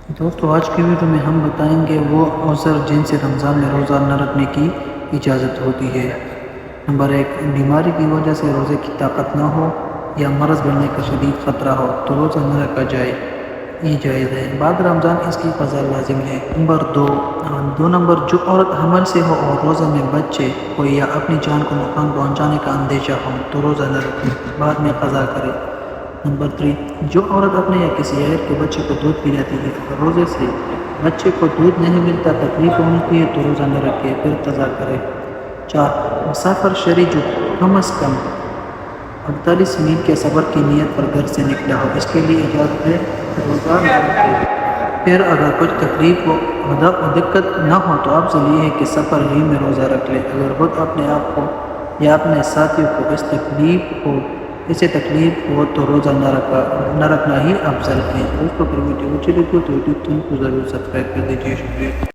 دوستو آج کی ویڈیو میں ہم بتائیں گے وہ عذر جن سے رمضان میں روزہ نہ رکھنے کی اجازت ہوتی ہے۔ نمبر 1، بیماری کی وجہ سے روزے کی طاقت نہ ہو یا مرض بڑھنے کا شدید خطرہ ہو تو روزہ نہ رکھا جائے، یہ جائز ہے، بعد رمضان اس کی قضا لازم ہے۔ نمبر 2، جو عورت حمل سے ہو اور روزہ میں بچے کو یا اپنی جان کو نقصان پہنچانے کا اندیشہ ہو تو روزہ نہ رکھے، بعد میں قضا کرے۔ نمبر 3، جو عورت اپنے یا کسی غیر کے بچے کو دودھ پلاتی ہے، اگر روزے سے بچے کو دودھ نہیں ملتا، تکلیف ہوتی ہے تو روزہ نہ رکھے، پھر قضا کرے۔ 4، مسافر شرعی جو کم از کم 48 میل کے سفر کی نیت پر گھر سے نکلا ہو، اس کے لیے اجازت ہے روزہ نہ رکھے۔ پھر اگر کچھ تکلیف و دقت نہ ہو تو افضل یہ ہے کہ سفر ہی میں روزہ رکھ لے۔ اگر خود اپنے آپ کو یا اپنے ساتھیوں کو اسے تکلیف ہو تو روزہ نہ رکھنا ہی افضل ہے۔ دوستوں، اگر ویڈیو اچھی لگی تو یوٹیوب چینل کو ضرور سبسکرائب کر دیجیے۔ شکریہ۔